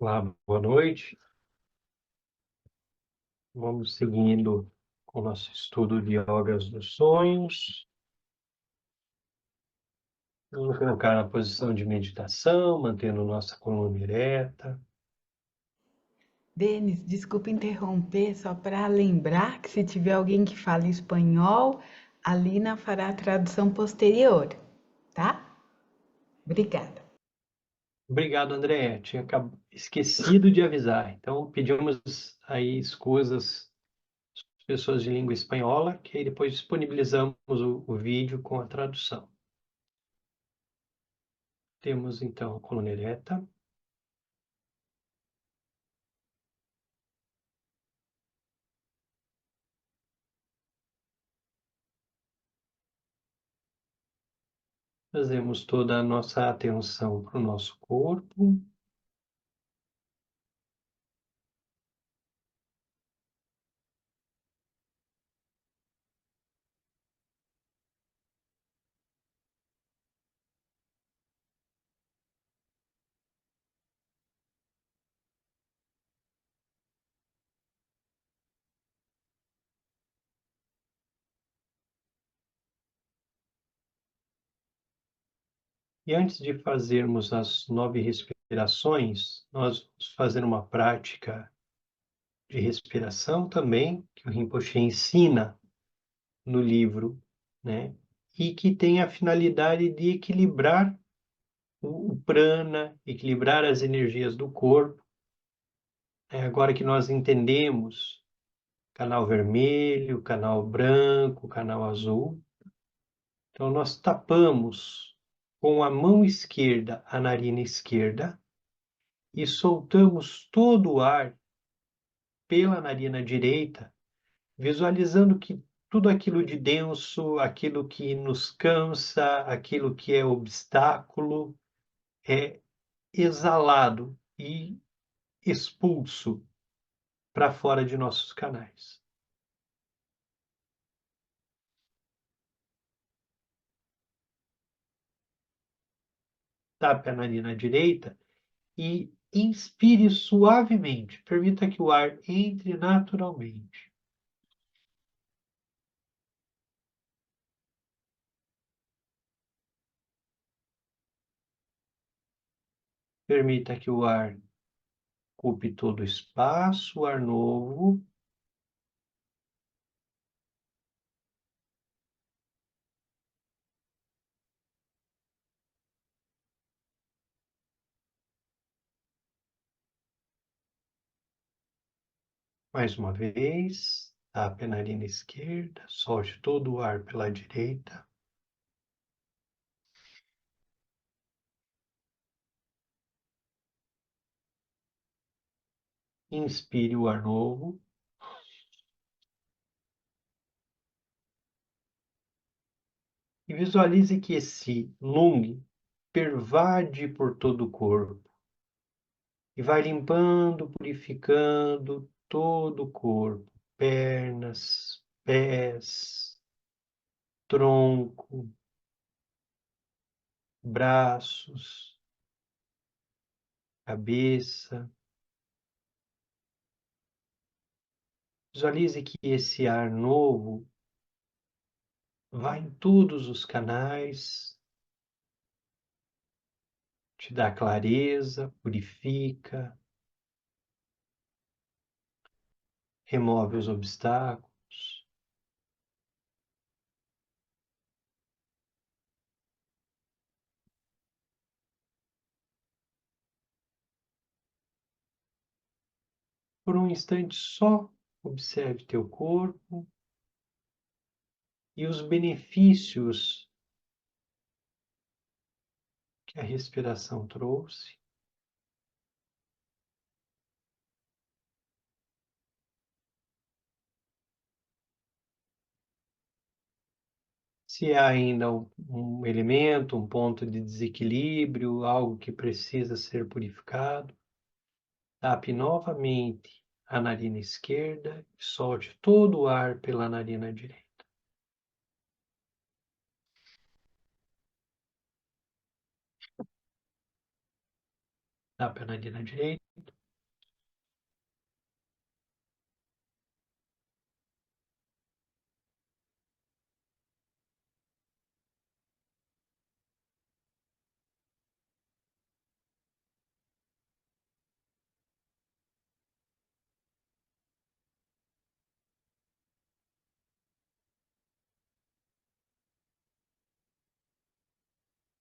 Olá, boa noite. Vamos seguindo com o nosso estudo de yogas dos sonhos. Vamos colocar na posição de meditação, mantendo nossa coluna ereta. Denis, desculpa interromper, só para lembrar que se tiver alguém que fale espanhol, a Lina fará a tradução posterior, tá? Obrigada. Obrigado, André. Tinha esquecido de avisar. Então, pedimos aí escusas às pessoas de língua espanhola, que aí depois disponibilizamos o vídeo com a tradução. Temos, então, a coluna ereta. Trazemos toda a nossa atenção para o nosso corpo. E antes de fazermos as 9 respirações, nós vamos fazer uma prática de respiração também, que o Rinpoche ensina no livro, né? E que tem a finalidade de equilibrar o prana, equilibrar as energias do corpo. Agora que nós entendemos canal vermelho, canal branco, canal azul, então nós tapamos com a mão esquerda a narina esquerda e soltamos todo o ar pela narina direita, visualizando que tudo aquilo de denso, aquilo que nos cansa, aquilo que é obstáculo, é exalado e expulso para fora de nossos canais. Tape a narina direita e inspire suavemente. Permita que o ar entre naturalmente. Permita que o ar ocupe todo o espaço, o ar novo. Mais uma vez, tape a narina esquerda, solte todo o ar pela direita. Inspire o ar novo. E visualize que esse lung pervade por todo o corpo e vai limpando, purificando todo o corpo, pernas, pés, tronco, braços, cabeça. Visualize que esse ar novo vai em todos os canais, te dá clareza, purifica, remove os obstáculos. Por um instante só, observe teu corpo e os benefícios que a respiração trouxe. Se há ainda um elemento, um ponto de desequilíbrio, algo que precisa ser purificado, tape novamente a narina esquerda e solte todo o ar pela narina direita. da perna direita.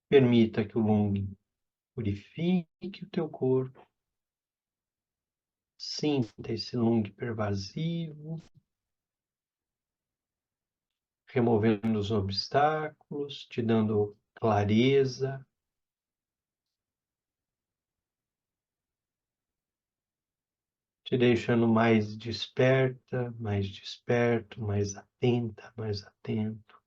Permita que o Lung purifique o teu corpo. Sinta esse Lung pervasivo, removendo os obstáculos, te dando clareza, te deixando mais desperta, mais desperto, mais atenta, mais atento.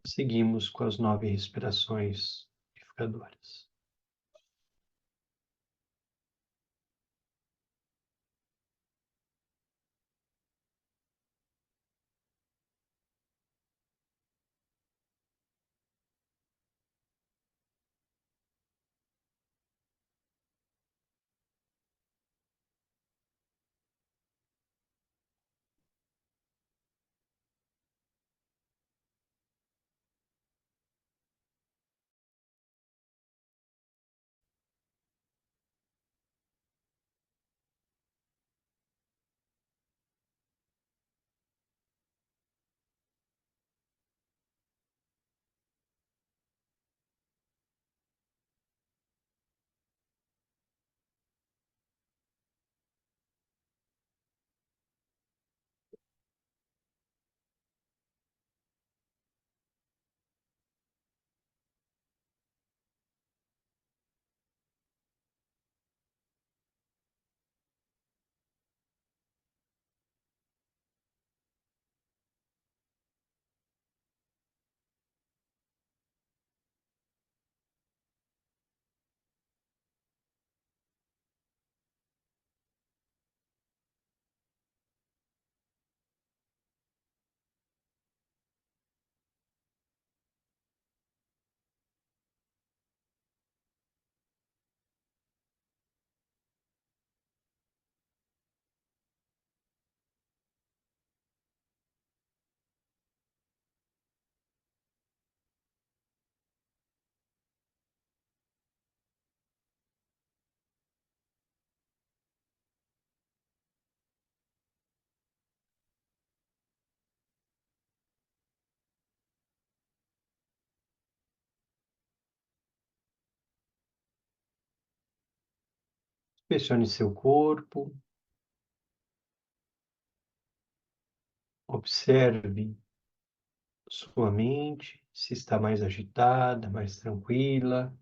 Seguimos com as 9 respirações purificadoras. Inspecione seu corpo, observe sua mente, se está mais agitada, mais tranquila,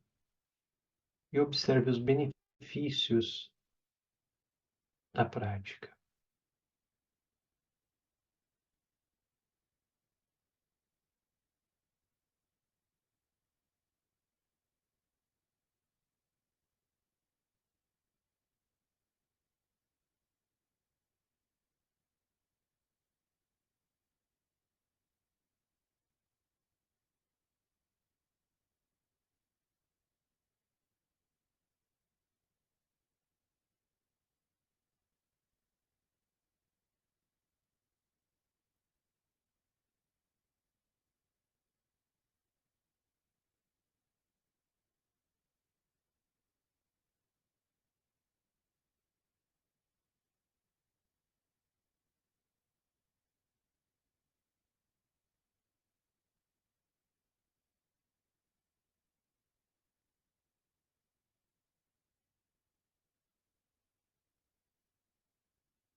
e observe os benefícios da prática.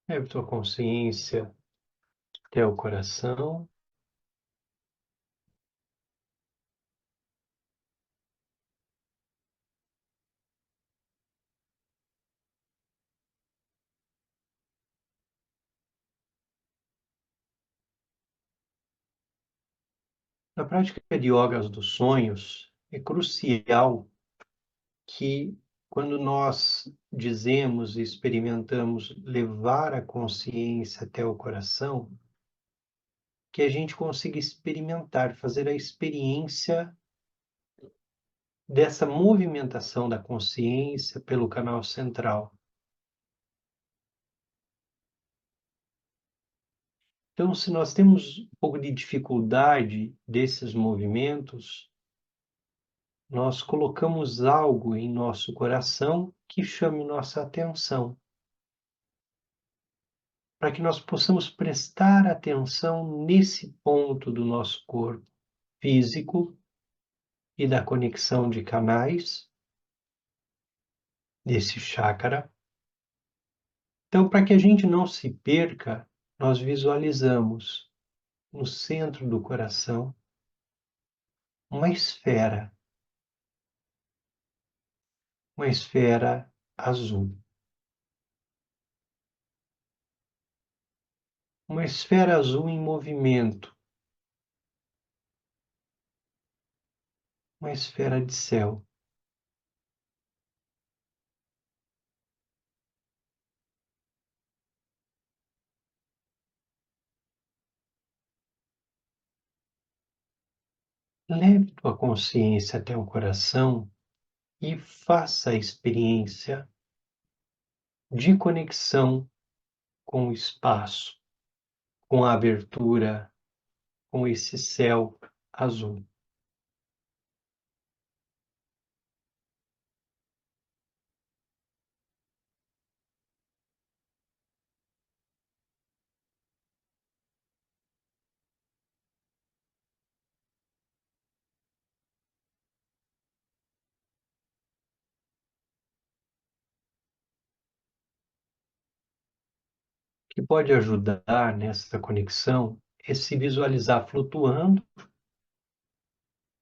Leve sua consciência até o coração. Na prática de yogas dos sonhos, é crucial que, quando nós dizemos e experimentamos levar a consciência até o coração, que a gente consiga experimentar, fazer a experiência dessa movimentação da consciência pelo canal central. Então, se nós temos um pouco de dificuldade desses movimentos, nós colocamos algo em nosso coração que chame nossa atenção, para que nós possamos prestar atenção nesse ponto do nosso corpo físico e da conexão de canais, desse chácara. Então, para que a gente não se perca, nós visualizamos no centro do coração uma esfera azul. Uma esfera azul em movimento, uma esfera de céu. Leve tua consciência até o coração e faça a experiência de conexão com o espaço, com a abertura, com esse céu azul. O que pode ajudar nessa conexão é se visualizar flutuando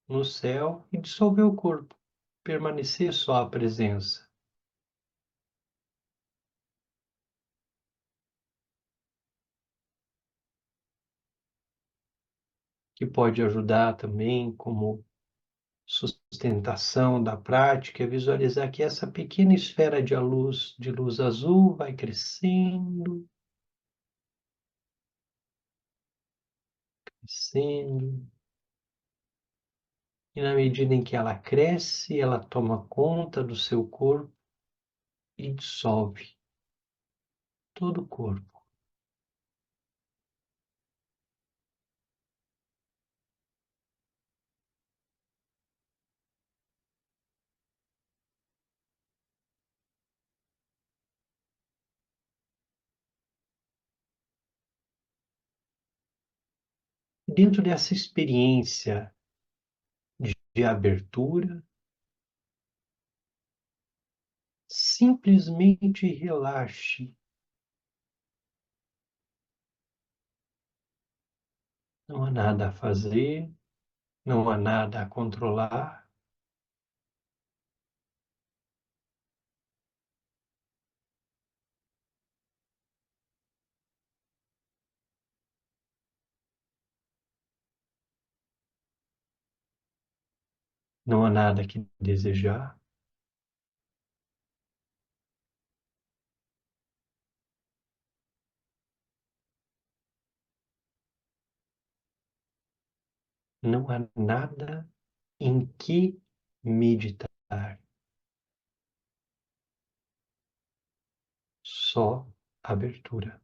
no céu e dissolver o corpo, permanecer só a presença. Que pode ajudar também como sustentação da prática é visualizar que essa pequena esfera de luz azul vai crescendo, crescendo, e na medida em que ela cresce, ela toma conta do seu corpo e dissolve todo o corpo. E dentro dessa experiência de abertura, simplesmente relaxe. Não há nada a fazer, não há nada a controlar. Não há nada que desejar. Não há nada em que meditar. Só abertura.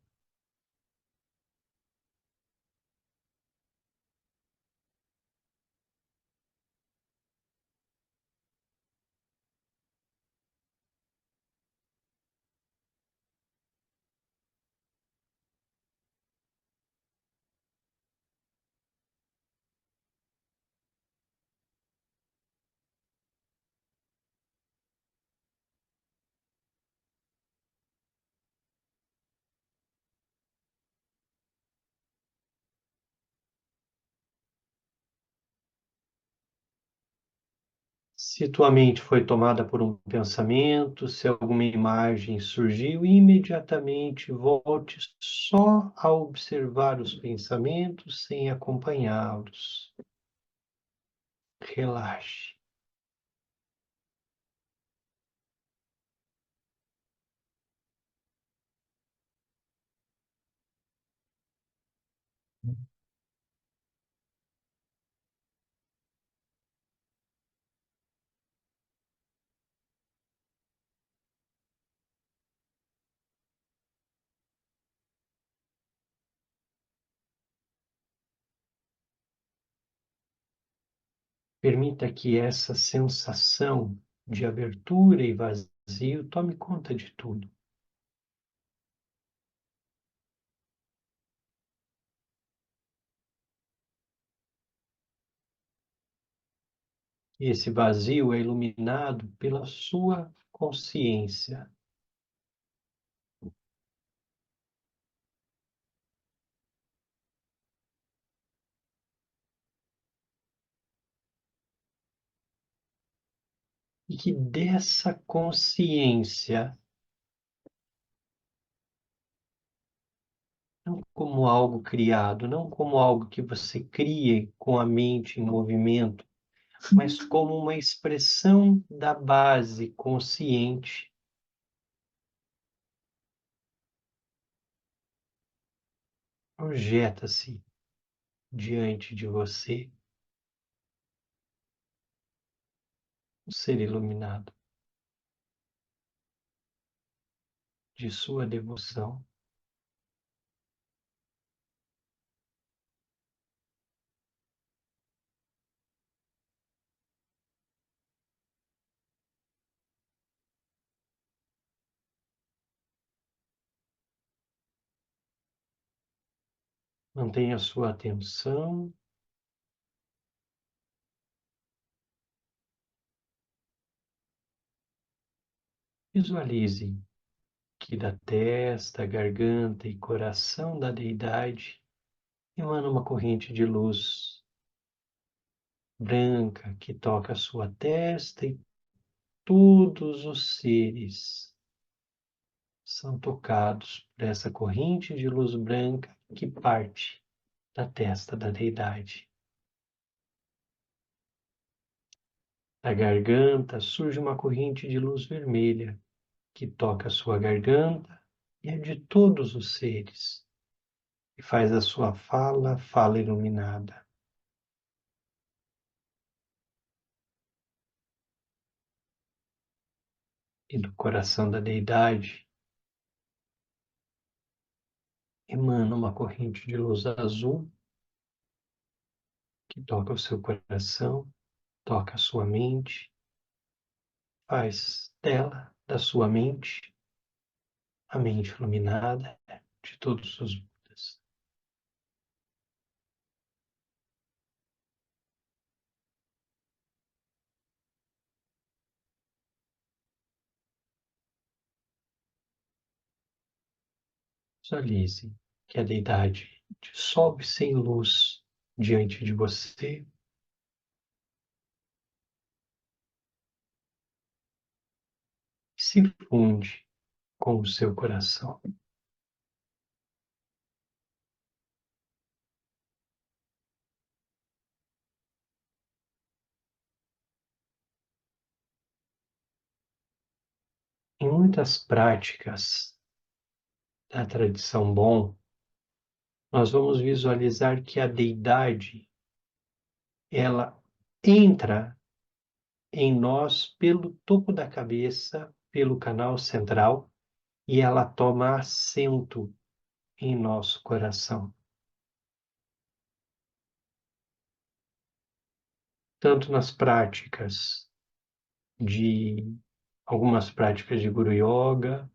Se tua mente foi tomada por um pensamento, se alguma imagem surgiu, imediatamente volte só a observar os pensamentos sem acompanhá-los. Relaxe. Permita que essa sensação de abertura e vazio tome conta de tudo. E esse vazio é iluminado pela sua consciência. E que dessa consciência, não como algo criado, não como algo que você crie com a mente em movimento, mas como uma expressão da base consciente, projeta-se diante de você o ser iluminado de sua devoção. Mantenha sua atenção. Visualize que da testa, garganta e coração da deidade emana uma corrente de luz branca que toca a sua testa e todos os seres são tocados por essa corrente de luz branca que parte da testa da deidade. Da garganta surge uma corrente de luz vermelha que toca a sua garganta e a de todos os seres e faz a sua fala iluminada. E do coração da deidade emana uma corrente de luz azul que toca o seu coração, toca a sua mente, faz dela, da sua mente, a mente iluminada de todos os Budas. Visualize que a deidade dissolve sem luz diante de você e se funde com o seu coração. Em muitas práticas da tradição Bon, nós vamos visualizar que a deidade, ela entra em nós pelo topo da cabeça, pelo canal central, e ela toma assento em nosso coração. Tanto nas práticas de algumas práticas de Guru Yoga,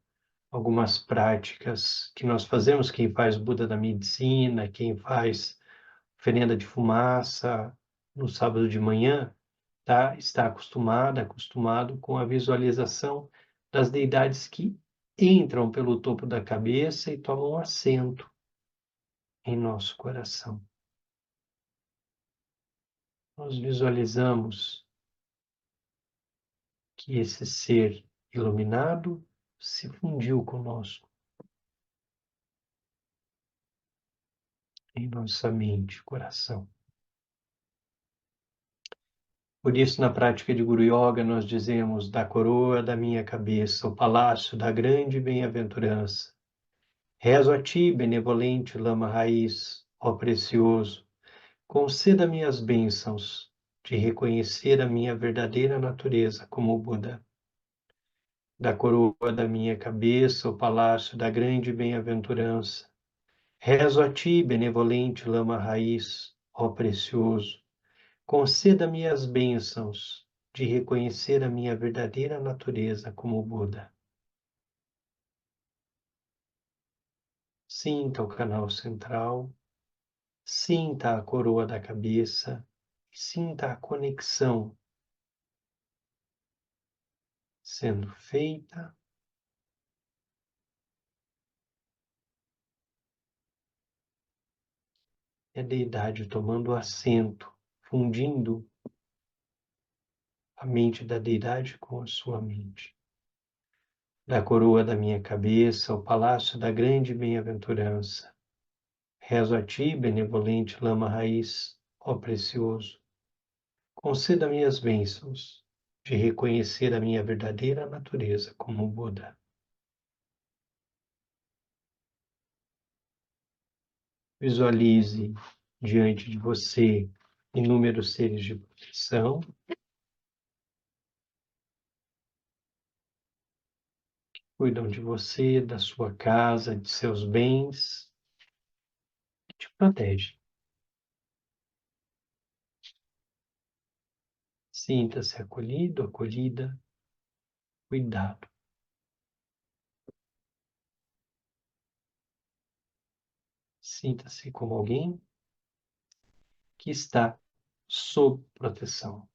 algumas práticas que nós fazemos, quem faz Buda da medicina, quem faz oferenda de fumaça no sábado de manhã, tá? Está acostumado com a visualização das deidades que entram pelo topo da cabeça e tomam assento em nosso coração. Nós visualizamos que esse ser iluminado se fundiu conosco em nossa mente, coração. Por isso, na prática de Guru Yoga, nós dizemos: da coroa da minha cabeça, o palácio da grande bem-aventurança. Rezo a ti, benevolente lama raiz, ó precioso, conceda-me as bênçãos de reconhecer a minha verdadeira natureza como Buda. Da coroa da minha cabeça, o palácio da grande bem-aventurança. Rezo a ti, benevolente lama raiz, ó precioso, Conceda-me as bênçãos de reconhecer a minha verdadeira natureza como Buda. Sinta o canal central, sinta a coroa da cabeça, sinta a conexão sendo feita. É a deidade tomando assento, fundindo a mente da deidade com a sua mente. Da coroa da minha cabeça, ao palácio da grande bem-aventurança. Rezo a ti, benevolente lama raiz, ó precioso. Conceda-me as bênçãos de reconhecer a minha verdadeira natureza como Buda. Visualize diante de você inúmeros seres de proteção, cuidam de você, da sua casa, de seus bens, te protege. Sinta-se acolhido, acolhida, cuidado. Sinta-se como alguém que está sob proteção.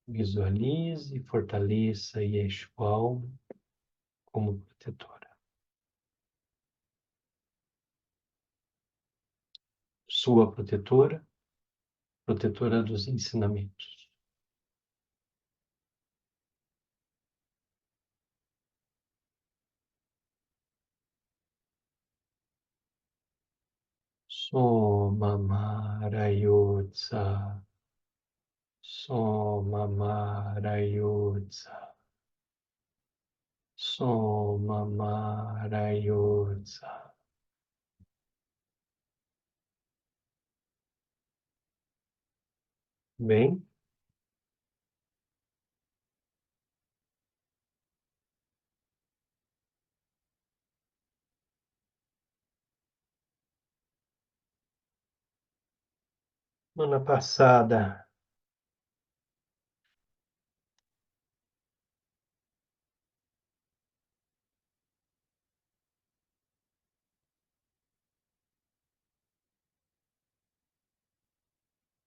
Visualize e fortaleça Yeshua como protetora. Sua protetora, protetora dos ensinamentos. Soma Marayotsa, Soma Marayotsa, Soma Marayotsa. Bem, semana passada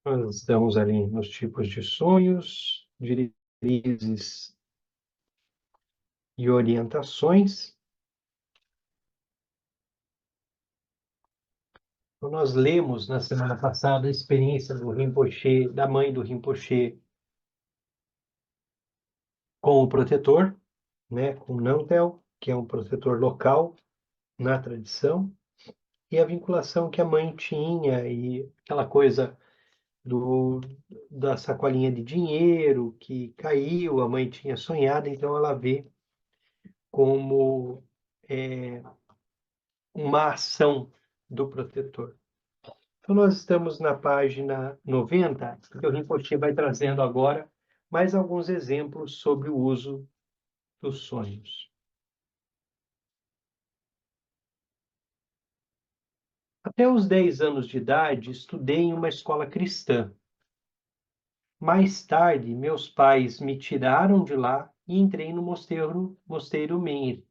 nós estamos ali nos tipos de sonhos, diretrizes e orientações. Então, nós lemos na semana passada a experiência do Rinpoche, da mãe do Rinpoche com o protetor, né, com Nantel, que é um protetor local na tradição, e a vinculação que a mãe tinha e aquela coisa da sacolinha de dinheiro que caiu, a mãe tinha sonhado, então ela vê como uma ação do protetor. Então, nós estamos na página 90, que o Rinpoche vai trazendo agora mais alguns exemplos sobre o uso dos sonhos. Até os 10 anos de idade, estudei em uma escola cristã. Mais tarde, meus pais me tiraram de lá e entrei no mosteiro Menri.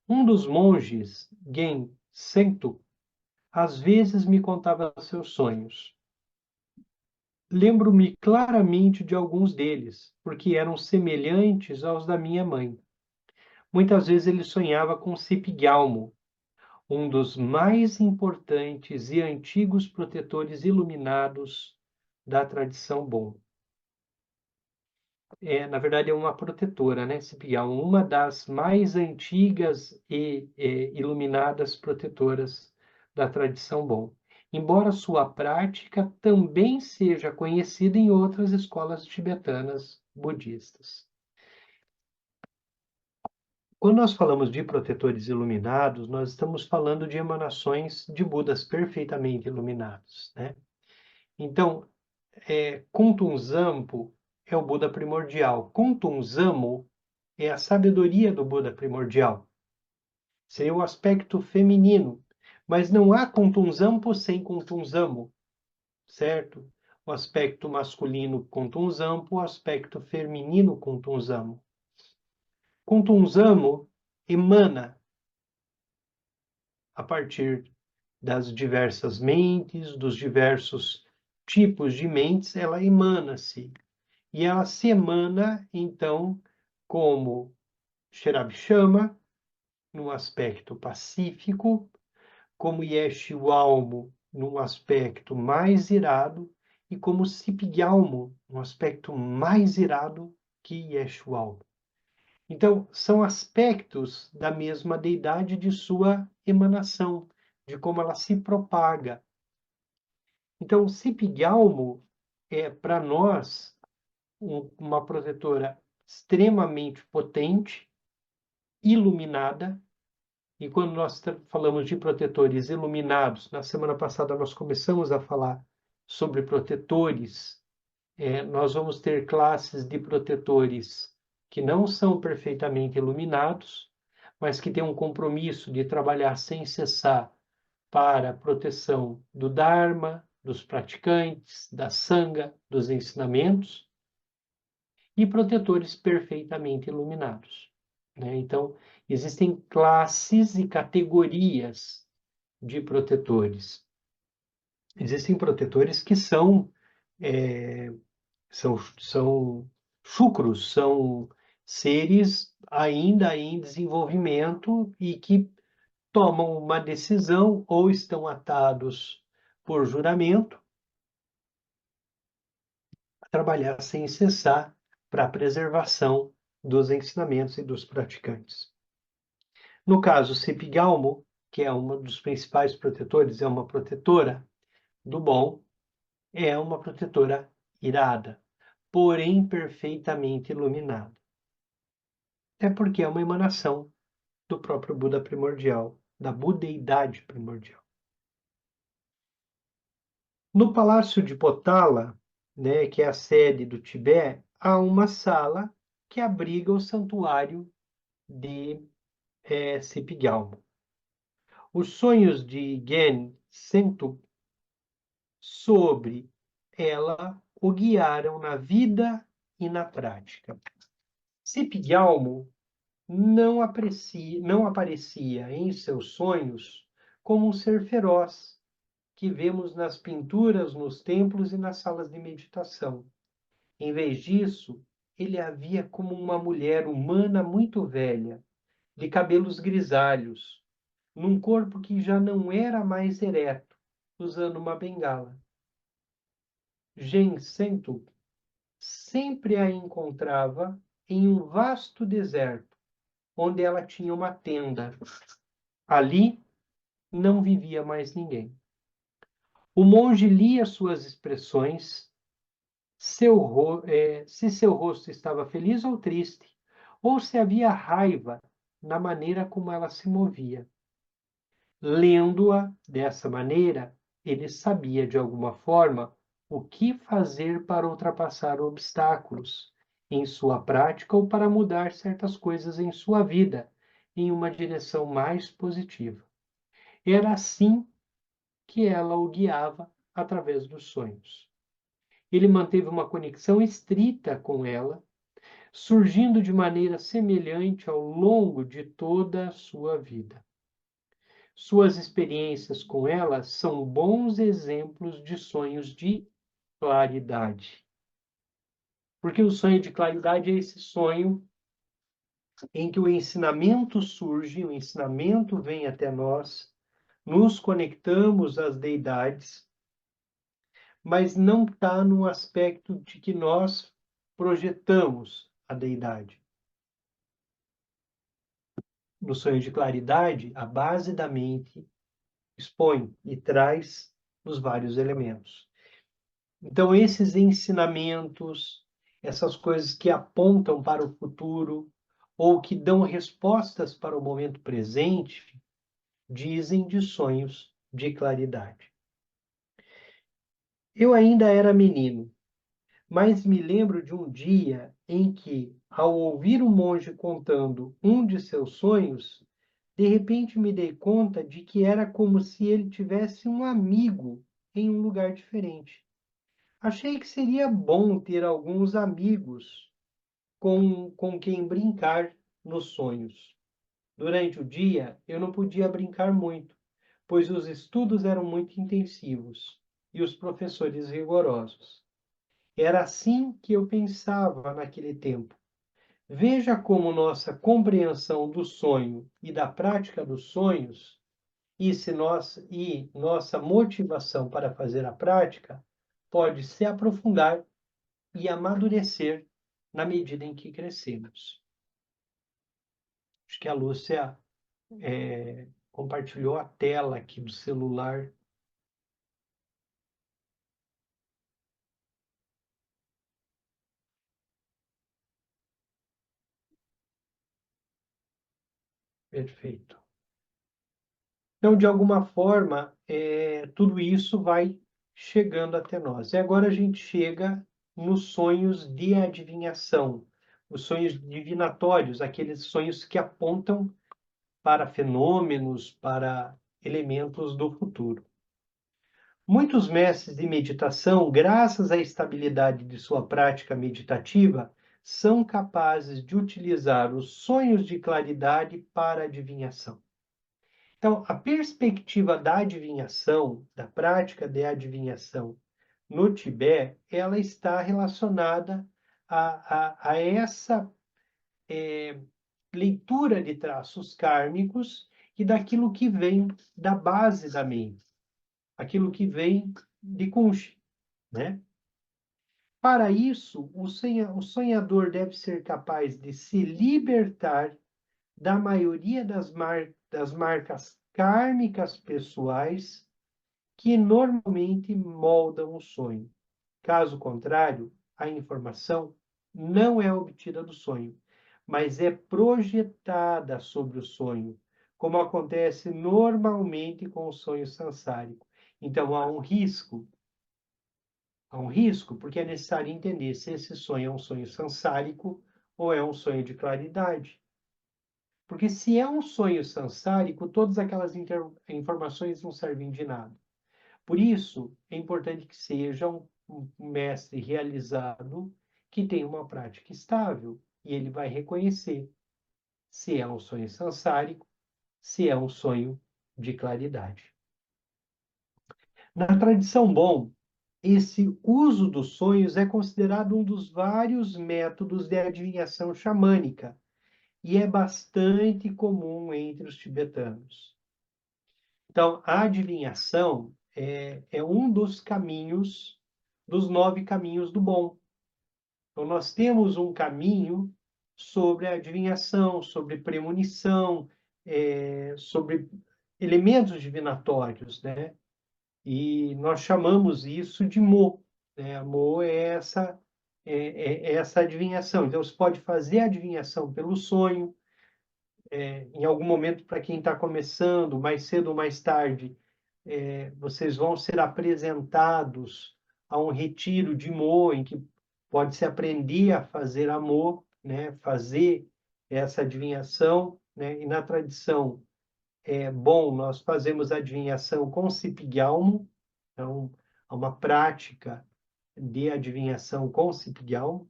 Um dos monges, Gen Sento, às vezes me contava seus sonhos. Lembro-me claramente de alguns deles, porque eram semelhantes aos da minha mãe. Muitas vezes ele sonhava com Cipigalmo, um dos mais importantes e antigos protetores iluminados da tradição Bon. Na verdade, é uma protetora, né? Cipigalmo, uma das mais antigas e iluminadas protetoras da tradição Bon. Embora sua prática também seja conhecida em outras escolas tibetanas budistas. Quando nós falamos de protetores iluminados, nós estamos falando de emanações de Budas perfeitamente iluminados, né? Então, Kuntum Zampo é o Buda primordial. Kuntum Zamo é a sabedoria do Buda primordial. seria o aspecto feminino. Mas não há contunzampo sem contunzamo, certo? O aspecto masculino contunzampo, o aspecto feminino contunzamo. Contunzamo emana a partir das diversas mentes, dos diversos tipos de mentes, ela emana-se. E ela se emana, então, como Sherab num aspecto pacífico, como Yeshiwalmo, num aspecto mais irado, e como Cipgalmo, num aspecto mais irado que Yeshualmo. Então, são aspectos da mesma deidade de sua emanação, de como ela se propaga. Então, Cipgalmo é, para nós, uma protetora extremamente potente, iluminada, e quando nós falamos de protetores iluminados, na semana passada nós começamos a falar sobre protetores, nós vamos ter classes de protetores que não são perfeitamente iluminados, mas que têm um compromisso de trabalhar sem cessar para a proteção do Dharma, dos praticantes, da Sangha, dos ensinamentos, e protetores perfeitamente iluminados, né? Então, existem classes e categorias de protetores. Existem protetores que são chucros, são seres ainda em desenvolvimento e que tomam uma decisão ou estão atados por juramento a trabalhar sem cessar para a preservação dos ensinamentos e dos praticantes. No caso, Cipigalmo, que é um dos principais protetores, é uma protetora do bom, é uma protetora irada, porém perfeitamente iluminada. É porque é uma emanação do próprio Buda primordial, da budeidade primordial. No Palácio de Potala, né, que é a sede do Tibete, há uma sala que abriga o santuário de Cipigalmo. Os sonhos de Gen Sentup sobre ela o guiaram na vida e na prática. Cipigalmo não aparecia em seus sonhos como um ser feroz que vemos nas pinturas, nos templos e nas salas de meditação. Em vez disso, ele a via como uma mulher humana muito velha, de cabelos grisalhos, num corpo que já não era mais ereto, usando uma bengala. Gensentup sempre a encontrava em um vasto deserto, onde ela tinha uma tenda. Ali não vivia mais ninguém. O monge lia suas expressões, se seu rosto estava feliz ou triste, ou se havia raiva na maneira como ela se movia. Lendo-a dessa maneira, ele sabia de alguma forma o que fazer para ultrapassar obstáculos em sua prática ou para mudar certas coisas em sua vida em uma direção mais positiva. Era assim que ela o guiava através dos sonhos. Ele manteve uma conexão estrita com ela, surgindo de maneira semelhante ao longo de toda a sua vida. Suas experiências com ela são bons exemplos de sonhos de claridade. Porque o sonho de claridade é esse sonho em que o ensinamento surge, o ensinamento vem até nós, nos conectamos às deidades, mas não está no aspecto de que nós projetamos a deidade. No sonho de claridade, a base da mente expõe e traz os vários elementos. Então, esses ensinamentos, essas coisas que apontam para o futuro ou que dão respostas para o momento presente, dizem de sonhos de claridade. Eu ainda era menino, mas me lembro de um dia em que, ao ouvir o monge contando um de seus sonhos, de repente me dei conta de que era como se ele tivesse um amigo em um lugar diferente. Achei que seria bom ter alguns amigos com quem brincar nos sonhos. Durante o dia, eu não podia brincar muito, pois os estudos eram muito intensivos e os professores rigorosos. Era assim que eu pensava naquele tempo. Veja como nossa compreensão do sonho e da prática dos sonhos e nossa motivação para fazer a prática pode se aprofundar e amadurecer na medida em que crescemos. Acho que a Lúcia compartilhou a tela aqui do celular. Perfeito. Então, de alguma forma, tudo isso vai chegando até nós. E agora a gente chega nos sonhos de adivinhação, os sonhos divinatórios, aqueles sonhos que apontam para fenômenos, para elementos do futuro. Muitos mestres de meditação, graças à estabilidade de sua prática meditativa, são capazes de utilizar os sonhos de claridade para adivinhação. Então, a perspectiva da adivinhação, da prática de adivinhação no Tibete, ela está relacionada a essa leitura de traços kármicos e daquilo que vem da base da mente, aquilo que vem de Kunshi, né? Para isso, o sonhador deve ser capaz de se libertar da maioria das marcas kármicas pessoais que normalmente moldam o sonho. Caso contrário, a informação não é obtida do sonho, mas é projetada sobre o sonho, como acontece normalmente com o sonho sansárico. Então, há um risco, porque é necessário entender se esse sonho é um sonho sansárico ou é um sonho de claridade. Porque se é um sonho sansárico, todas aquelas informações não servem de nada. Por isso, é importante que seja um mestre realizado que tenha uma prática estável, e ele vai reconhecer se é um sonho sansárico, se é um sonho de claridade. Na tradição Bon, esse uso dos sonhos é considerado um dos vários métodos de adivinhação xamânica e é bastante comum entre os tibetanos. Então, a adivinhação é um dos caminhos, dos 9 caminhos do bom. Então, nós temos um caminho sobre a adivinhação, sobre premonição, sobre elementos divinatórios, né? E nós chamamos isso de Mo, né? Mo é essa adivinhação. Então, você pode fazer a adivinhação pelo sonho, em algum momento, para quem está começando, mais cedo ou mais tarde, vocês vão ser apresentados a um retiro de Mo, em que pode-se aprender a fazer amor, né? Fazer essa adivinhação, né? E na tradição bom, nós fazemos adivinhação com Cipighalmo, então, há uma prática de adivinhação com Cipighalmo,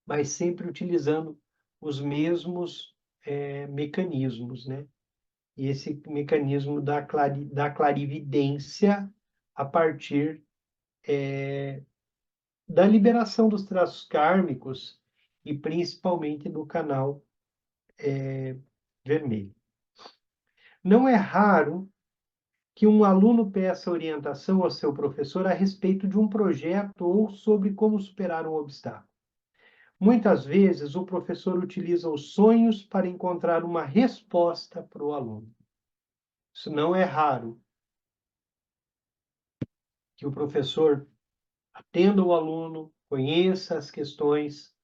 mas sempre utilizando os mesmos mecanismos, né? E esse mecanismo da clarividência a partir da liberação dos traços kármicos e principalmente do canal vermelho. Não é raro que um aluno peça orientação ao seu professor a respeito de um projeto ou sobre como superar um obstáculo. Muitas vezes, o professor utiliza os sonhos para encontrar uma resposta para o aluno. Isso não é raro, que o professor atenda o aluno, conheça as questões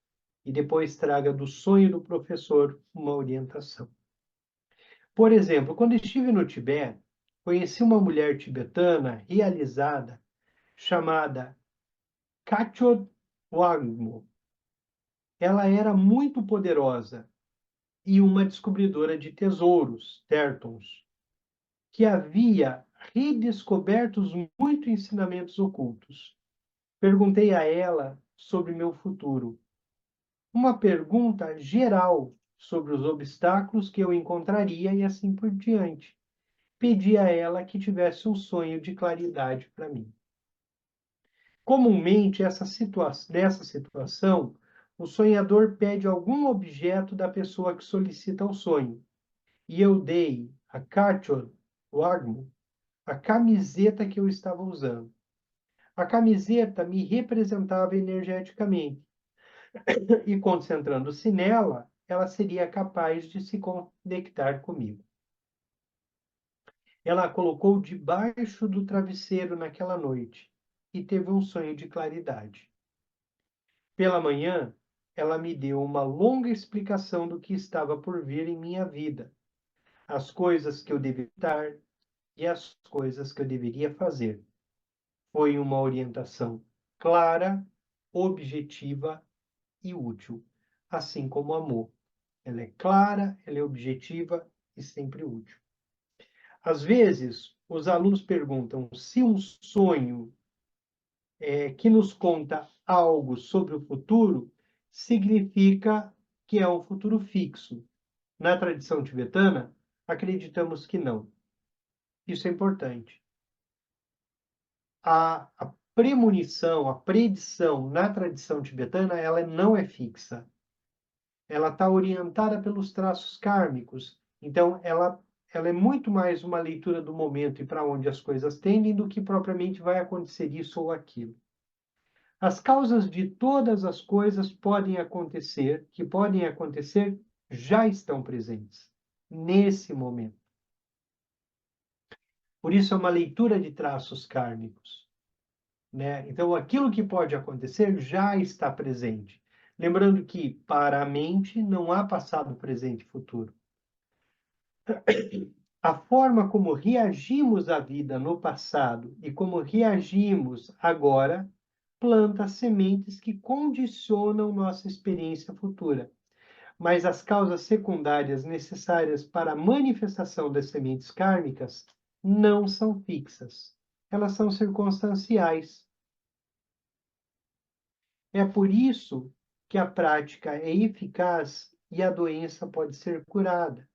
e depois traga do sonho do professor uma orientação. Por exemplo, quando estive no Tibete, conheci uma mulher tibetana realizada chamada Kachod Wangmo. Ela era muito poderosa e uma descobridora de tesouros, Tertons, que havia redescoberto muitos ensinamentos ocultos. Perguntei a ela sobre meu futuro. Uma pergunta geral sobre os obstáculos que eu encontraria e assim por diante. Pedi a ela que tivesse um sonho de claridade para mim. Comumente, nessa situação, o sonhador pede algum objeto da pessoa que solicita o sonho. E eu dei a Cartol Wagmo a camiseta que eu estava usando. A camiseta me representava energeticamente, e concentrando-se nela, ela seria capaz de se conectar comigo. Ela a colocou debaixo do travesseiro naquela noite e teve um sonho de claridade. Pela manhã, ela me deu uma longa explicação do que estava por vir em minha vida, as coisas que eu deveria evitar e as coisas que eu deveria fazer. Foi uma orientação clara, objetiva e útil, assim como o amor. Ela é clara, ela é objetiva e sempre útil. Às vezes, os alunos perguntam se um sonho que nos conta algo sobre o futuro significa que é um futuro fixo. Na tradição tibetana, acreditamos que não. Isso é importante. A premonição, a predição na tradição tibetana, ela não é fixa. Ela está orientada pelos traços kármicos. Então, ela é muito mais uma leitura do momento e para onde as coisas tendem do que propriamente vai acontecer isso ou aquilo. As causas de todas as coisas que podem acontecer, já estão presentes nesse momento. Por isso é uma leitura de traços kármicos, né? Então, aquilo que pode acontecer já está presente. Lembrando que, para a mente, não há passado, presente e futuro. A forma como reagimos à vida no passado e como reagimos agora planta sementes que condicionam nossa experiência futura. Mas as causas secundárias necessárias para a manifestação das sementes kármicas não são fixas. Elas são circunstanciais. É por isso que a prática é eficaz e a doença pode ser curada.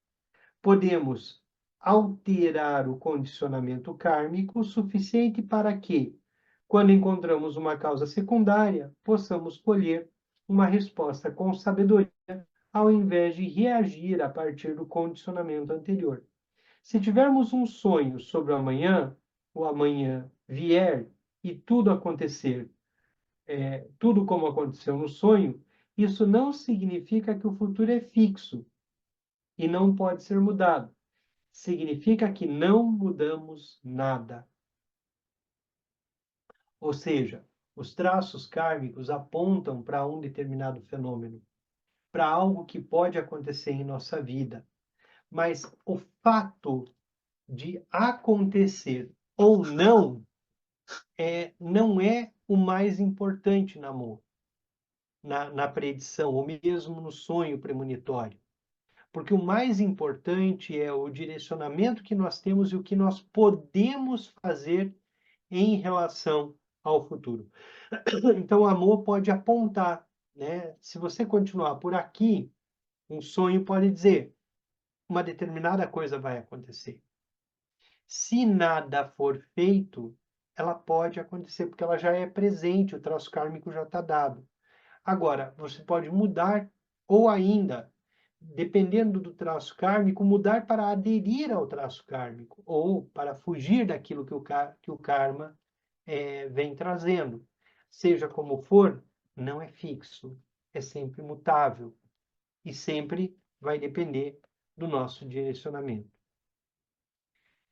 Podemos alterar o condicionamento kármico o suficiente para que, quando encontramos uma causa secundária, possamos colher uma resposta com sabedoria, ao invés de reagir a partir do condicionamento anterior. Se tivermos um sonho sobre o amanhã vier e tudo acontecer, tudo como aconteceu no sonho, isso não significa que o futuro é fixo e não pode ser mudado. Significa que não mudamos nada. Ou seja, os traços kármicos apontam para um determinado fenômeno, para algo que pode acontecer em nossa vida. Mas o fato de acontecer ou não é o mais importante no amor, na predição, ou mesmo no sonho premonitório. Porque o mais importante é o direcionamento que nós temos e o que nós podemos fazer em relação ao futuro. Então, o amor pode apontar, né? Se você continuar por aqui, um sonho pode dizer uma determinada coisa vai acontecer. Se nada for feito, ela pode acontecer, porque ela já é presente, o traço kármico já está dado. Agora, você pode mudar, ou ainda, dependendo do traço kármico, mudar para aderir ao traço kármico, ou para fugir daquilo que o karma vem trazendo. Seja como for, não é fixo, é sempre mutável e sempre vai depender do nosso direcionamento.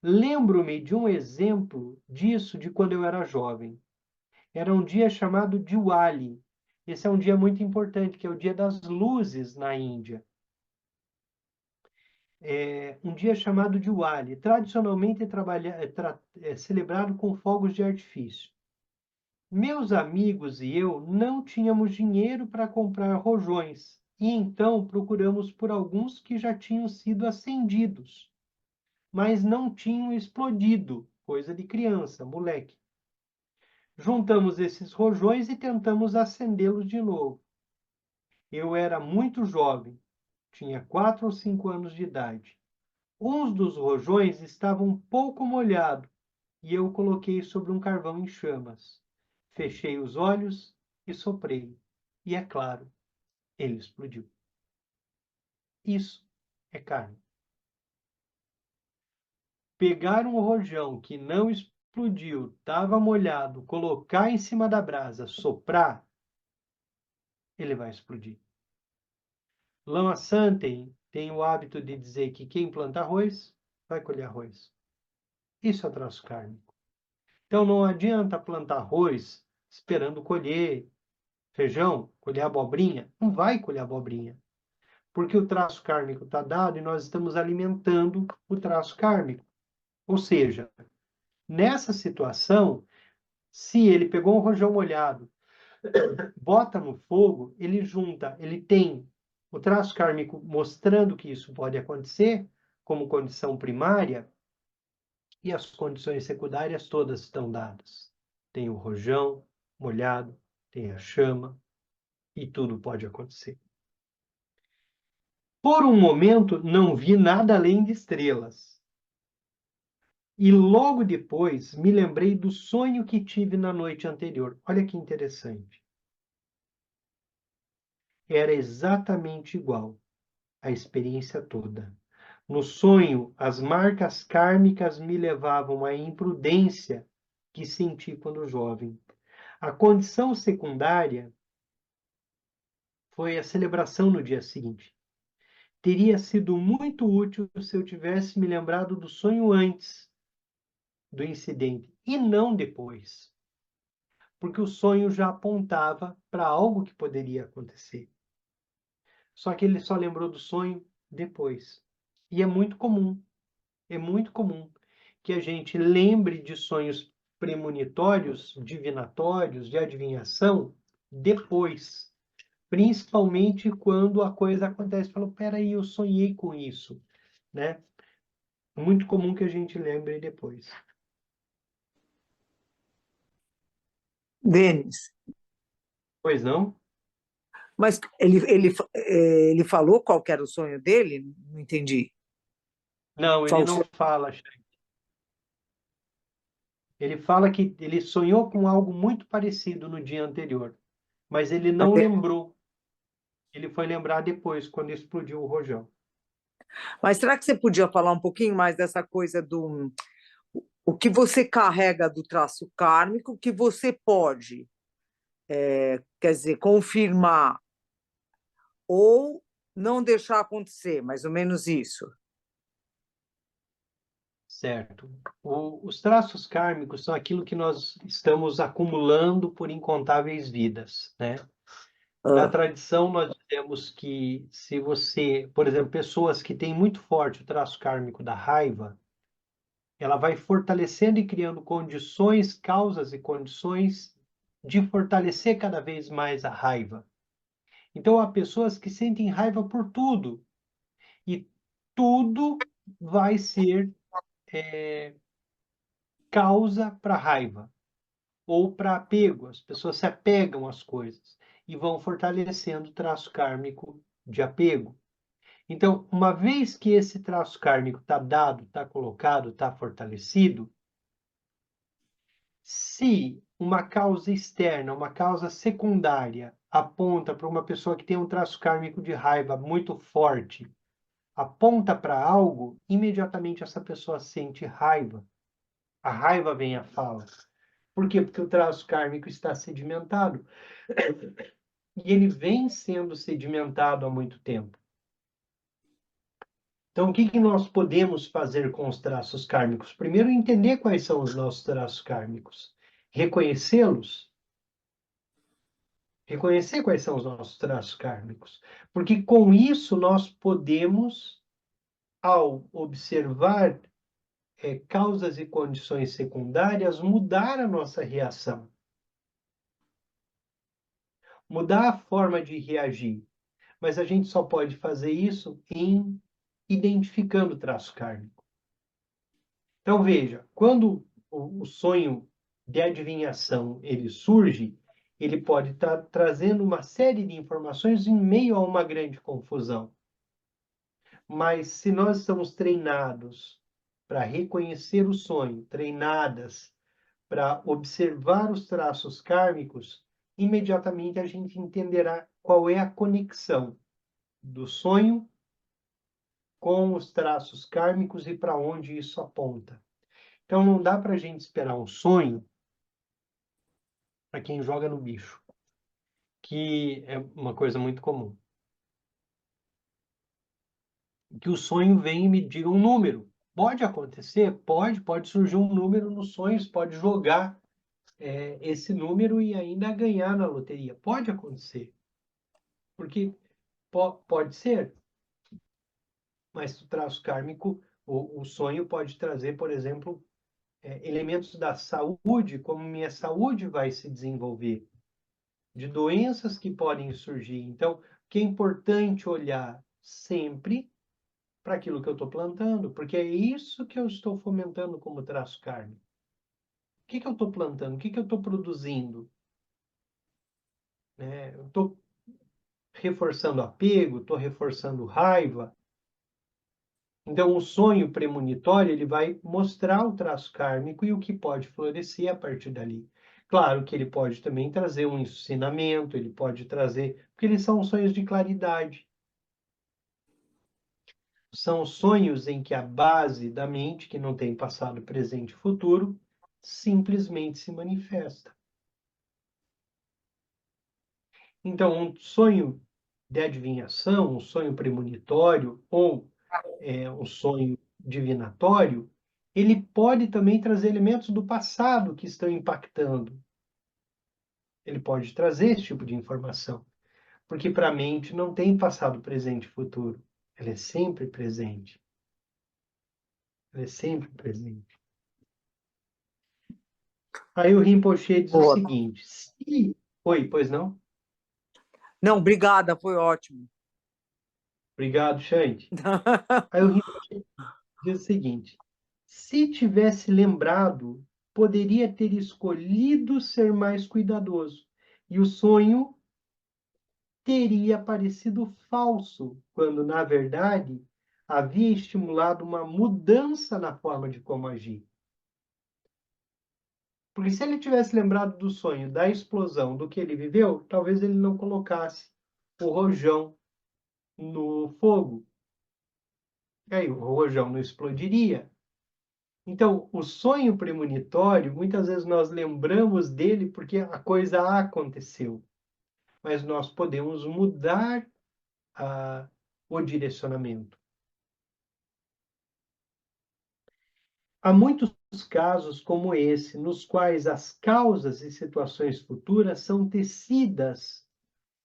Lembro-me de um exemplo disso de quando eu era jovem. Era um dia chamado Diwali. Esse é um dia muito importante, que é o Dia das Luzes na Índia. É um dia chamado Diwali. Tradicionalmente é celebrado com fogos de artifício. Meus amigos e eu não tínhamos dinheiro para comprar rojões E então procuramos por alguns que já tinham sido acendidos, mas não tinham explodido, coisa de criança, moleque. Juntamos esses rojões e tentamos acendê-los de novo. Eu era muito jovem, tinha 4 ou 5 anos de idade. Uns dos rojões estavam um pouco molhados e eu o coloquei sobre um carvão em chamas. Fechei os olhos e soprei. E é claro, ele explodiu. Isso é carne. Pegar um rojão que não explodiu, estava molhado, colocar em cima da brasa, soprar, ele vai explodir. Lama Santen tem o hábito de dizer que quem planta arroz vai colher arroz. Isso é traço kármico. Então não adianta plantar arroz esperando colher feijão, colher abobrinha. Não vai colher abobrinha. Porque o traço kármico está dado e nós estamos alimentando o traço kármico. Ou seja, nessa situação, se ele pegou um rojão molhado, bota no fogo, ele junta, ele tem o traço kármico mostrando que isso pode acontecer como condição primária, e as condições secundárias todas estão dadas. Tem o rojão molhado, tem a chama, e tudo pode acontecer. Por um momento, não vi nada além de estrelas. E logo depois me lembrei do sonho que tive na noite anterior. Olha que interessante. Era exatamente igual a experiência toda. No sonho, as marcas kármicas me levavam à imprudência que senti quando jovem. A condição secundária foi a celebração no dia seguinte. Teria sido muito útil se eu tivesse me lembrado do sonho antes do incidente e não depois, porque o sonho já apontava para algo que poderia acontecer. Só que ele só lembrou do sonho depois. E é muito comum que a gente lembre de sonhos premonitórios, divinatórios, de adivinhação, depois. Principalmente quando a coisa acontece. Falou, peraí, eu sonhei com isso, né? É muito comum que a gente lembre depois. Denis, Pois não? mas ele falou qual que era o sonho dele? Não entendi. Não, ele não Falso. fala. Ele fala que ele sonhou com algo muito parecido no dia anterior, mas ele não lembrou. Ele foi lembrar depois, quando explodiu o rojão. Mas será que você podia falar um pouquinho mais dessa coisa do o que você carrega do traço kármico que você pode, quer dizer, confirmar ou não deixar acontecer, mais ou menos isso. Certo. Os traços kármicos são aquilo que nós estamos acumulando por incontáveis vidas, né? Na Ah, tradição, nós dizemos que se você, por exemplo, pessoas que têm muito forte o traço kármico da raiva, ela vai fortalecendo e criando condições, causas e condições de fortalecer cada vez mais a raiva. Então, há pessoas que sentem raiva por tudo, e tudo vai ser causa para raiva ou para apego. As pessoas se apegam às coisas e vão fortalecendo o traço kármico de apego. Então, uma vez que esse traço kármico está dado, está colocado, está fortalecido, se uma causa externa, uma causa secundária, aponta para uma pessoa que tem um traço kármico de raiva muito forte, aponta para algo, imediatamente essa pessoa sente raiva. A raiva vem à fala. Por quê? Porque o traço kármico está sedimentado. E ele vem sendo sedimentado há muito tempo. Então, o que que nós podemos fazer com os traços kármicos? Primeiro, entender quais são os nossos traços kármicos. Reconhecê-los. Reconhecer quais são os nossos traços kármicos. Porque com isso nós podemos, ao observar causas e condições secundárias, mudar a nossa reação. Mudar a forma de reagir. mas a gente só pode fazer isso em identificando o traço kármico. Então, veja, quando o sonho de adivinhação ele surge, ele pode estar trazendo uma série de informações em meio a uma grande confusão. Mas se nós estamos treinados para reconhecer o sonho, treinadas para observar os traços kármicos, imediatamente a gente entenderá qual é a conexão do sonho com os traços kármicos e para onde isso aponta. Então, não dá para a gente esperar um sonho para quem joga no bicho, que é uma coisa muito comum. Que o sonho vem e me diga um número. Pode acontecer? Pode surgir um número nos sonhos, pode jogar esse número e ainda ganhar na loteria. Pode acontecer. Porque pode ser, mas o traço kármico, o sonho pode trazer, por exemplo, elementos da saúde, como minha saúde vai se desenvolver, de doenças que podem surgir. Então, o que é importante olhar sempre para aquilo que eu estou plantando, porque é isso que eu estou fomentando como traço kármico. O que eu estou plantando? O que eu estou produzindo? Eu estou reforçando apego, estou reforçando raiva. Então, o sonho premonitório ele vai mostrar o traço kármico e o que pode florescer a partir dali. Claro que ele pode também trazer um ensinamento, ele pode trazer, porque eles são sonhos de claridade. São sonhos em que a base da mente, que não tem passado, presente e futuro, simplesmente se manifesta. Então, um sonho de adivinhação, um sonho premonitório ou um sonho divinatório, ele pode também trazer elementos do passado que estão impactando. Ele pode trazer esse tipo de informação, porque para a mente não tem passado, presente e futuro. Ela é sempre presente. Ela é sempre presente. Aí o Rinpoche diz o Boa. seguinte: se... Oi, pois não? Não, obrigada, foi ótimo. Obrigado, Xande. Aí o Rinpoche diz o seguinte: se tivesse lembrado, poderia ter escolhido ser mais cuidadoso, e o sonho teria parecido falso, quando, na verdade, havia estimulado uma mudança na forma de como agir. Porque se ele tivesse lembrado do sonho, da explosão, do que ele viveu, talvez ele não colocasse o rojão no fogo. E aí o rojão não explodiria. Então, o sonho premonitório, muitas vezes nós lembramos dele porque a coisa aconteceu, mas nós podemos mudar o direcionamento. Há muitos casos como esse, nos quais as causas e situações futuras são tecidas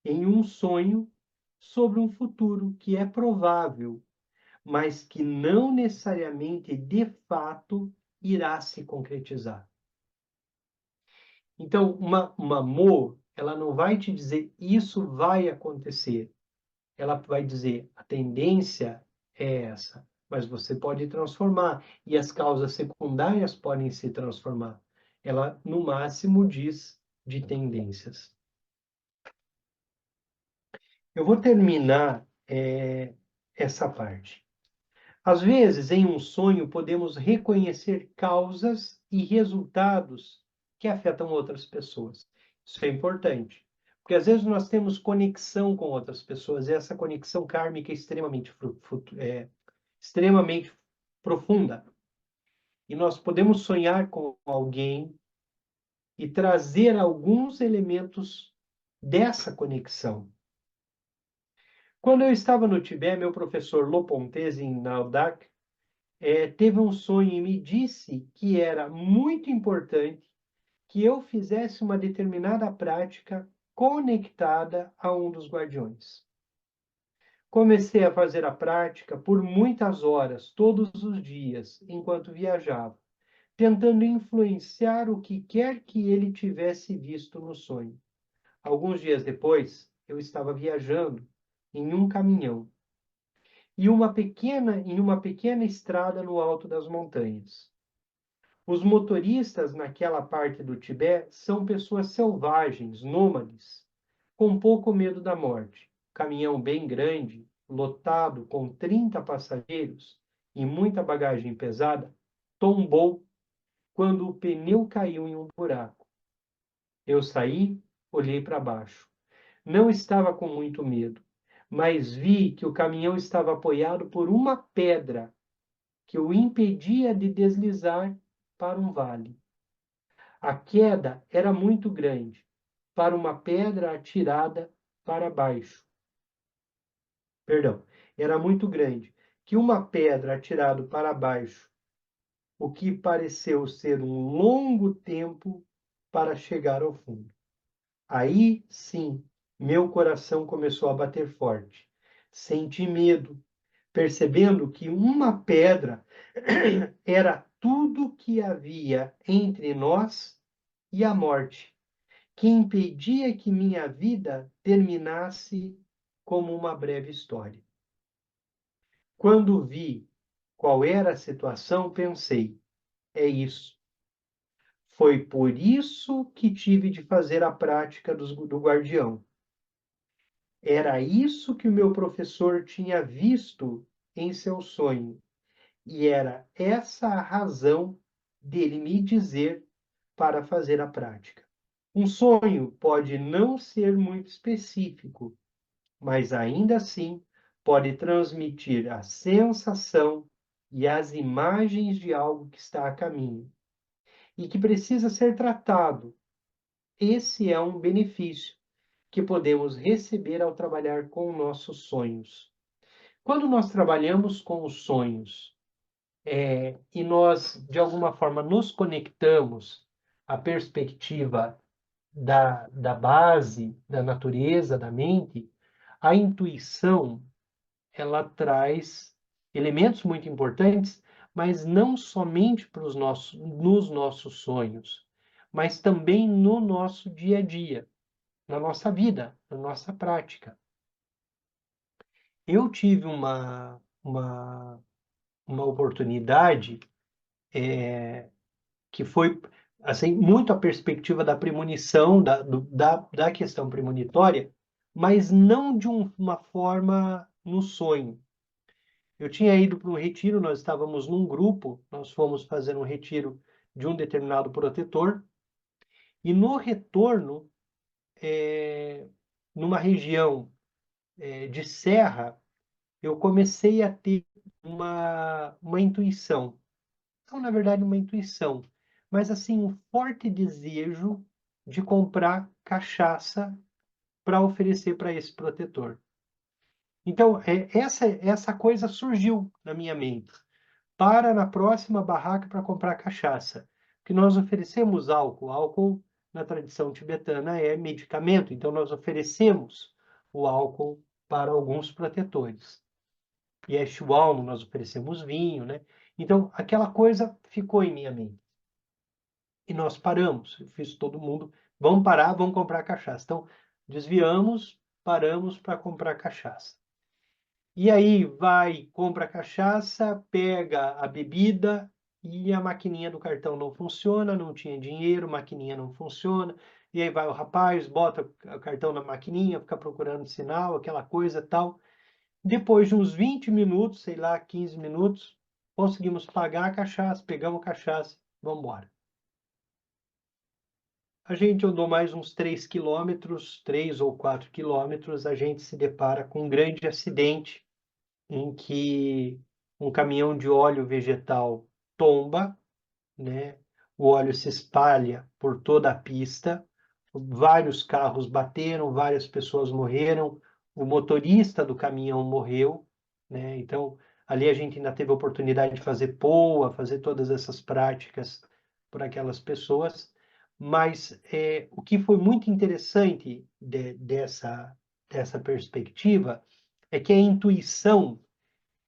em um sonho sobre um futuro que é provável, mas que não necessariamente, de fato, irá se concretizar. Então, uma Mo, ela não vai te dizer isso vai acontecer. Ela vai dizer a tendência é essa, mas você pode transformar e as causas secundárias podem se transformar. Ela, no máximo, diz de tendências. Eu vou terminar essa parte. Às vezes, em um sonho, podemos reconhecer causas e resultados que afetam outras pessoas. Isso é importante, porque às vezes nós temos conexão com outras pessoas e essa conexão kármica é extremamente profunda. E nós podemos sonhar com alguém e trazer alguns elementos dessa conexão. Quando eu estava no Tibete, meu professor Lopontese, em Naodak, teve um sonho e me disse que era muito importante que eu fizesse uma determinada prática conectada a um dos guardiões. Comecei a fazer a prática por muitas horas, todos os dias, enquanto viajava, tentando influenciar o que quer que ele tivesse visto no sonho. Alguns dias depois, eu estava viajando em um caminhão e em uma pequena estrada no alto das montanhas. Os motoristas naquela parte do Tibete são pessoas selvagens, nômades, com pouco medo da morte. Caminhão bem grande, lotado com 30 passageiros e muita bagagem pesada, tombou quando o pneu caiu em um buraco. Eu saí, olhei para baixo. Não estava com muito medo, mas vi que o caminhão estava apoiado por uma pedra que o impedia de deslizar para um vale. A queda era muito grande para uma pedra atirada para baixo. Perdão, era muito grande que uma pedra atirada para baixo, o que pareceu ser um longo tempo para chegar ao fundo. Aí sim, meu coração começou a bater forte. Senti medo, percebendo que uma pedra era tudo que havia entre nós e a morte, que impedia que minha vida terminasse como uma breve história. Quando vi qual era a situação, pensei: é isso. Foi por isso que tive de fazer a prática do guardião. Era isso que o meu professor tinha visto em seu sonho. E era essa a razão dele me dizer para fazer a prática. Um sonho pode não ser muito específico, mas ainda assim pode transmitir a sensação e as imagens de algo que está a caminho e que precisa ser tratado. Esse é um benefício que podemos receber ao trabalhar com nossos sonhos. Quando nós trabalhamos com os sonhos, e nós, de alguma forma, nos conectamos à perspectiva da base, da natureza, da mente, a intuição, ela traz elementos muito importantes, mas não somente nos nossos sonhos, mas também no nosso dia a dia, na nossa vida, na nossa prática. Eu tive uma oportunidade que foi assim muito a perspectiva da premonição, da questão premonitória, mas não de uma forma no sonho. Eu tinha ido para um retiro, nós estávamos num grupo, nós fomos fazer um retiro de um determinado protetor, e no retorno, numa região de serra, eu comecei a ter uma intuição. Não, na verdade, uma intuição, mas assim, um forte desejo de comprar cachaça para oferecer para esse protetor. Então, essa coisa surgiu na minha mente. Para na próxima barraca para comprar cachaça. Porque nós oferecemos álcool. Álcool, na tradição tibetana, é medicamento. Então, nós oferecemos o álcool para alguns protetores. E é Chualmo, nós oferecemos vinho, né? Então, aquela coisa ficou em minha mente. E nós paramos. Eu fiz todo mundo, vamos parar, vamos comprar cachaça. Então, desviamos, paramos para comprar cachaça. E aí vai, compra a cachaça, pega a bebida e a maquininha do cartão não funciona, não tinha dinheiro, maquininha não funciona. E aí vai o rapaz, bota o cartão na maquininha, fica procurando sinal, aquela coisa tal. Depois de uns 20 minutos, sei lá, 15 minutos, conseguimos pagar a cachaça, pegamos a cachaça, vamos embora. A gente andou mais uns 3 quilômetros, 3 ou 4 quilômetros, a gente se depara com um grande acidente em que um caminhão de óleo vegetal tomba, né? O óleo se espalha por toda a pista, vários carros bateram, várias pessoas morreram, o motorista do caminhão morreu, né? Então, ali a gente ainda teve a oportunidade de fazer POA, fazer todas essas práticas por aquelas pessoas, mas o que foi muito interessante dessa perspectiva é que a intuição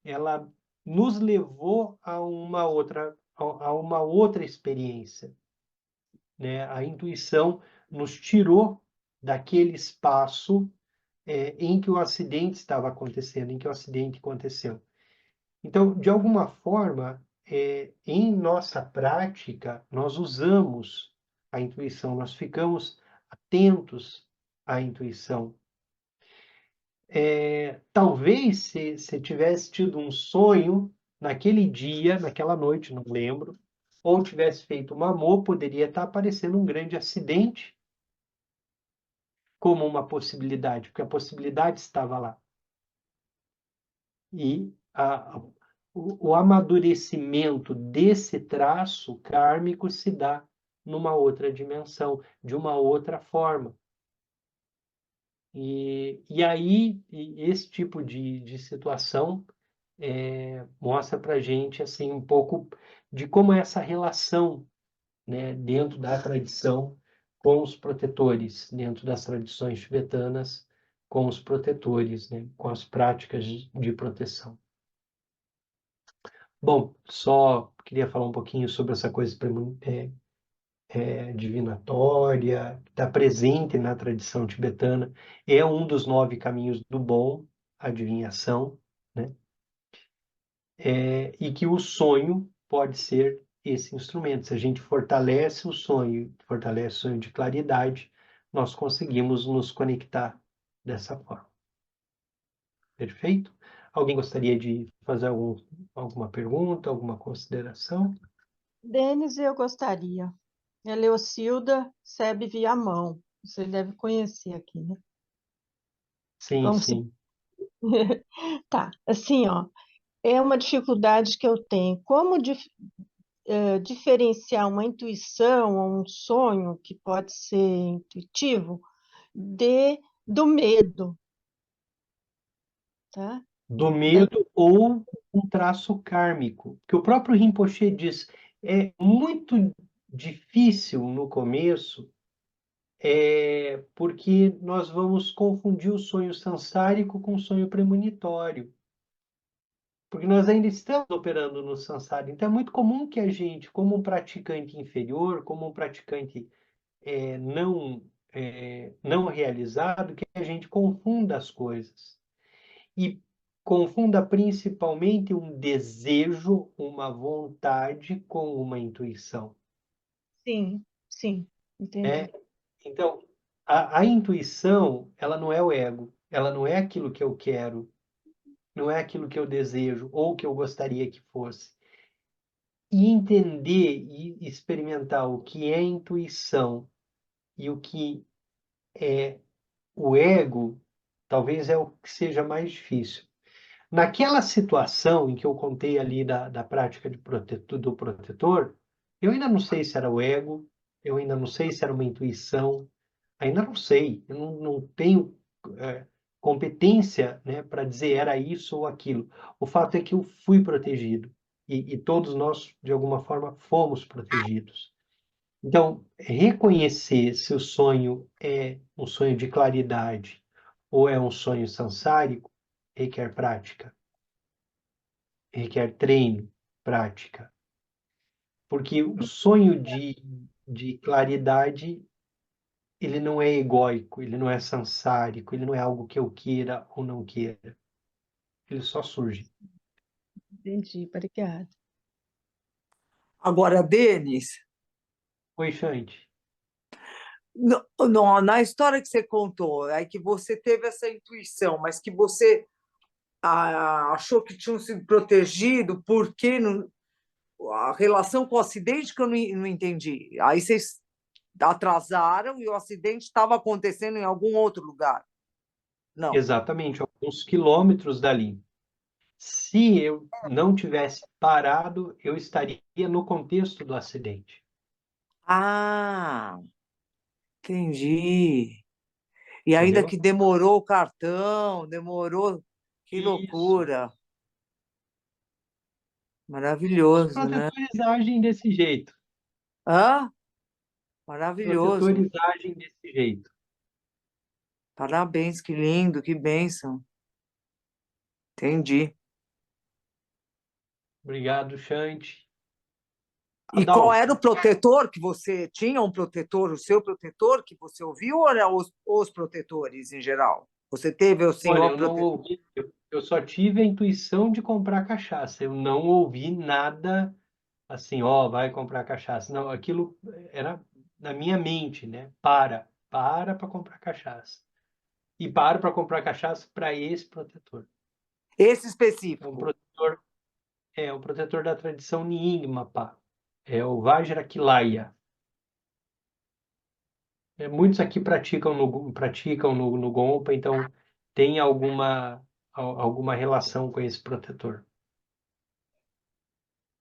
ela nos levou a uma outra experiência, né? A intuição nos tirou daquele espaço em que o acidente estava acontecendo, em que o acidente aconteceu. Então, de alguma forma, em nossa prática, nós usamos a intuição, nós ficamos atentos à intuição. Talvez se você tivesse tido um sonho naquele dia, naquela noite, não lembro, ou tivesse feito um amor, poderia estar aparecendo um grande acidente como uma possibilidade, porque a possibilidade estava lá. E o amadurecimento desse traço kármico se dá numa outra dimensão, de uma outra forma. E aí, esse tipo de situação mostra para a gente assim, um pouco de como é essa relação, né, dentro da tradição com os protetores, dentro das tradições tibetanas com os protetores, né, com as práticas de proteção. Bom, só queria falar um pouquinho sobre essa coisa divinatória, que está presente na tradição tibetana, é um dos 9 caminhos do bom, a adivinhação, né? E que o sonho pode ser esse instrumento. Se a gente fortalece o sonho de claridade, nós conseguimos nos conectar dessa forma. Perfeito? Alguém gostaria de fazer alguma pergunta, alguma consideração? Denis, eu gostaria. É Leocilda Sebe Viamão. Você deve conhecer aqui, né? Sim, Vamos se... sim. Tá, assim, ó, é uma dificuldade que eu tenho. Como diferenciar uma intuição ou um sonho, que pode ser intuitivo, do medo, tá? Do Da- medo ou um traço kármico, que o próprio Rinpoche diz, é muito difícil no começo, porque nós vamos confundir o sonho sansárico com o sonho premonitório, porque nós ainda estamos operando no sansara. Então é muito comum que a gente, como um praticante inferior, como um praticante não realizado, que a gente confunda as coisas. E confunda principalmente um desejo, uma vontade com uma intuição. sim, Né? entendi. Então, a intuição, ela não é o ego, ela não é aquilo que eu quero, não é aquilo que eu desejo ou que eu gostaria que fosse. E entender e experimentar o que é intuição e o que é o ego, talvez é o que seja mais difícil. Naquela situação em que eu contei ali da prática do protetor, eu ainda não sei se era o ego, eu ainda não sei se era uma intuição, ainda não sei, eu não tenho competência, né, para dizer era isso ou aquilo. O fato é que eu fui protegido e todos nós, de alguma forma, fomos protegidos. Então, reconhecer se o sonho é um sonho de claridade ou é um sonho sansárico requer prática, requer treino, prática. Porque o sonho de claridade, ele não é egóico, ele não é sansárico, ele não é algo que eu queira ou não queira. Ele só surge. Entendi, obrigada. Agora, Denis, Oi, Xande. na história que você contou, é que você teve essa intuição, mas que você achou que tinham sido protegidos porque a relação com o acidente que eu não entendi. Aí vocês atrasaram e o acidente estava acontecendo em algum outro lugar. Não. Exatamente, alguns quilômetros dali. Se eu não tivesse parado, eu estaria no contexto do acidente. Ah, entendi. E ainda Entendeu? que demorou o cartão, demorou. Que Isso. loucura. Os Maravilhoso, né? protetores agem desse jeito. Hã? Os Maravilhoso. protetores agem desse jeito. Parabéns, que lindo, que bênção. Entendi. Obrigado, Chante. E qual Adalto, era o protetor que você tinha? Um protetor, o seu protetor que você ouviu, ou era os protetores em geral? Você teve, assim, Olha, uma eu não proteção? ouvi, eu só tive a intuição de comprar cachaça. Eu não ouvi nada assim, ó, vai comprar cachaça. Não, aquilo era na minha mente, né? Para comprar cachaça. E para comprar cachaça para esse protetor. Esse É um específico. protetor, é um protetor da tradição Nyingma. É o Vajrakhilaya. Muitos aqui praticam no Gompa, então tem alguma relação com esse protetor.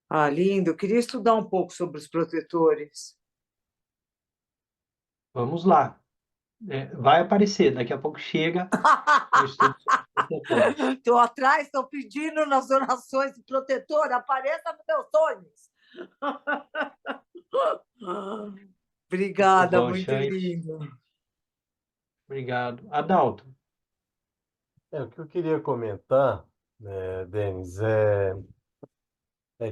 Ah, lindo. Eu queria estudar um pouco sobre os protetores. Vamos lá. Vai aparecer, daqui a pouco chega o estudo sobre protetores. Estou atrás, estou pedindo nas orações de protetor, apareça nos meus sonhos. Muito Obrigada, bom, muito Xande. lindo. Obrigado. Adalto, O que eu queria comentar, Denis, é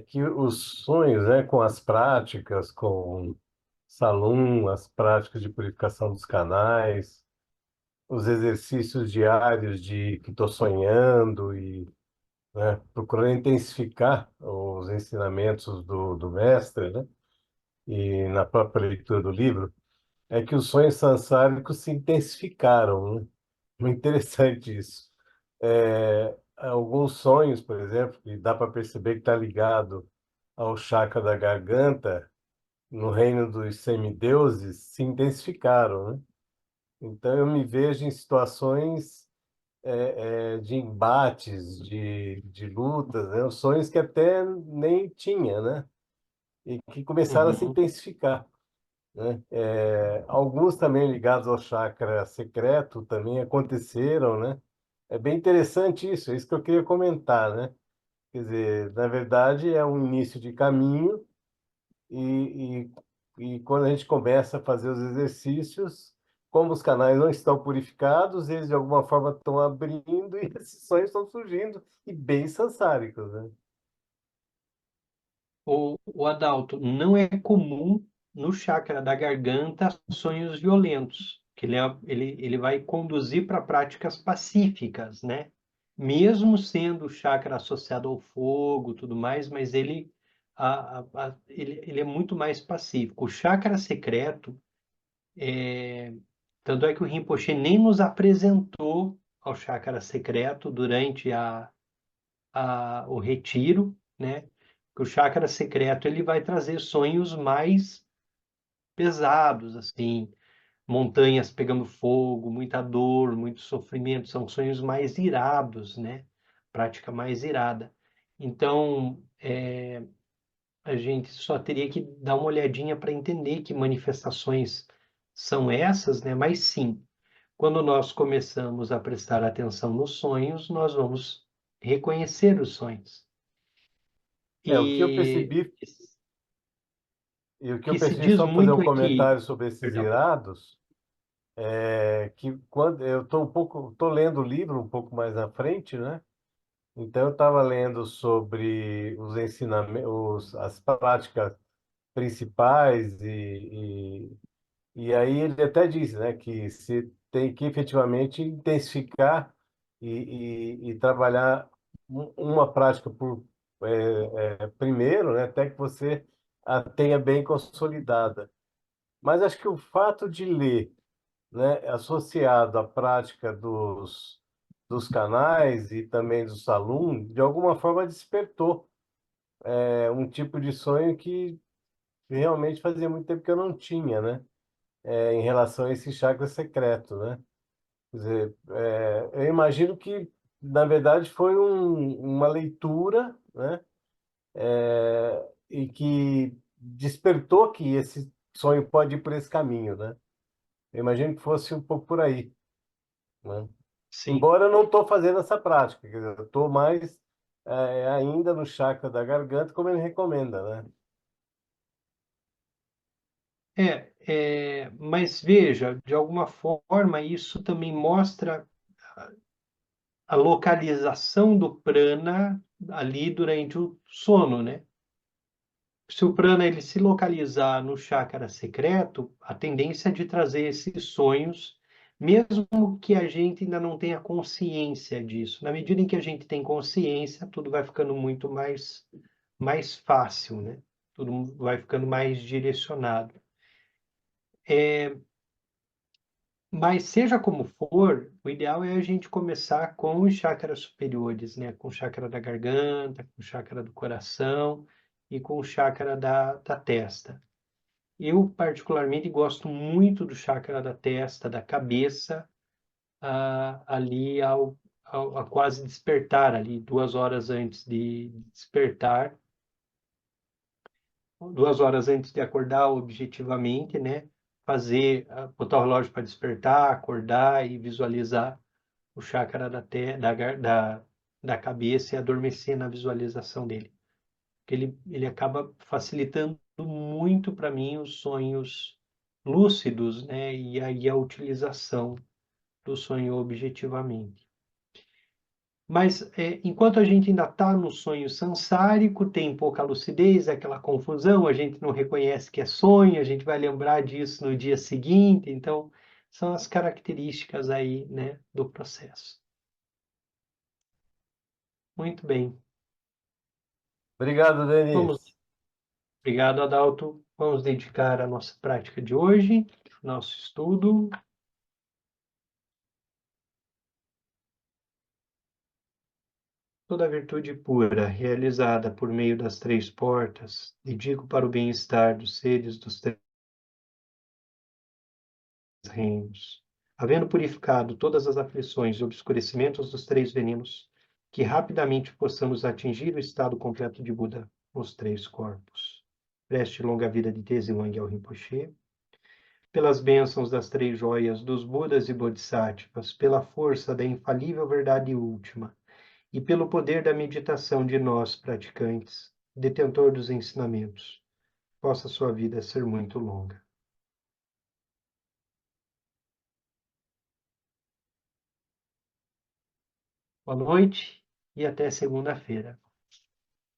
que os sonhos, né, com as práticas, com Salum, as práticas de purificação dos canais, os exercícios diários de que estou sonhando e, né, procurando intensificar os ensinamentos do mestre, né, e na própria leitura do livro, é que os sonhos sansáricos se intensificaram, né? Muito interessante isso. Alguns sonhos, por exemplo, que dá para perceber que está ligado ao chakra da garganta, no reino dos semideuses, se intensificaram, né? Então eu me vejo em situações de embates, de lutas, né? Os sonhos que até nem tinha, né? E que começaram a se uhum. intensificar, né? Alguns também ligados ao chakra secreto também aconteceram, né? É bem interessante isso, é isso que eu queria comentar, né? Quer dizer, na verdade é um início de caminho e, e quando a gente começa a fazer os exercícios, como os canais não estão purificados, eles de alguma forma estão abrindo e esses sonhos estão surgindo e bem sansáricos, né? O Adalto, não é comum no chakra da garganta sonhos violentos, que ele vai conduzir para práticas pacíficas, né? Mesmo sendo o chakra associado ao fogo, tudo mais, mas ele é muito mais pacífico. O chakra secreto, tanto é que o Rinpoche nem nos apresentou ao chakra secreto durante o retiro, né? Que o chakra secreto ele vai trazer sonhos mais pesados, assim, montanhas pegando fogo, muita dor, muito sofrimento, são sonhos mais irados, né? Prática mais irada. Então, a gente só teria que dar uma olhadinha para entender que manifestações são essas, né? Mas sim, quando nós começamos a prestar atenção nos sonhos, nós vamos reconhecer os sonhos. O que eu E percebi, que se diz só para fazer um muito é que, comentário sobre esses perdão, irados, que quando eu estou lendo o livro um pouco mais à frente, né? Então eu estava lendo sobre os ensinamentos, as práticas principais e aí ele até diz, né, que se tem que efetivamente intensificar e trabalhar uma prática por primeiro, né, até que você a tenha bem consolidada. Mas acho que o fato de ler, né, associado à prática dos canais e também do salão, de alguma forma despertou um tipo de sonho que realmente fazia muito tempo que eu não tinha, né? Em relação a esse chakra secreto, né? Quer dizer, eu imagino que, na verdade, foi uma leitura, né? E que despertou que esse sonho pode ir por esse caminho, né? Eu imagino que fosse um pouco por aí, né? sim. Embora eu não estou fazendo essa prática, quer dizer, eu estou mais ainda no chakra da garganta, como ele recomenda, né? Mas veja, de alguma forma, isso também mostra a localização do prana ali durante o sono, né? Se o prana ele se localizar no chakra secreto, a tendência é de trazer esses sonhos mesmo que a gente ainda não tenha consciência disso. Na medida em que a gente tem consciência, tudo vai ficando muito mais fácil, né? Tudo vai ficando mais direcionado. Mas seja como for, o ideal é a gente começar com os chakras superiores, né? Com o chakra da garganta, com o chakra do coração e com o chakra da testa. Eu, particularmente, gosto muito do chakra da testa, da cabeça, ali a quase despertar, ali 2 horas antes de despertar, 2 horas antes de acordar objetivamente, né? Botar o relógio para despertar, acordar e visualizar o chakra da cabeça e adormecer na visualização dele. Porque ele acaba facilitando muito para mim os sonhos lúcidos, né? E aí a utilização do sonho objetivamente. Mas enquanto a gente ainda está no sonho sansárico, tem pouca lucidez, é aquela confusão, a gente não reconhece que é sonho, a gente vai lembrar disso no dia seguinte, então são as características aí, né, do processo. Muito bem. Obrigado, Denis. Obrigado, Adalto. Vamos dedicar a nossa prática de hoje, nosso estudo. Toda virtude pura, realizada por meio das 3 portas, dedico para o bem-estar dos seres dos 3 reinos. Havendo purificado todas as aflições e obscurecimentos dos 3 venenos, que rapidamente possamos atingir o estado completo de Buda nos 3 corpos. Preste longa vida de Tenzin ao Rinpoche, pelas bênçãos das 3 joias dos Budas e Bodhisattvas, pela força da infalível verdade última e pelo poder da meditação de nós praticantes, detentor dos ensinamentos, possa sua vida ser muito longa. Boa noite e até segunda-feira.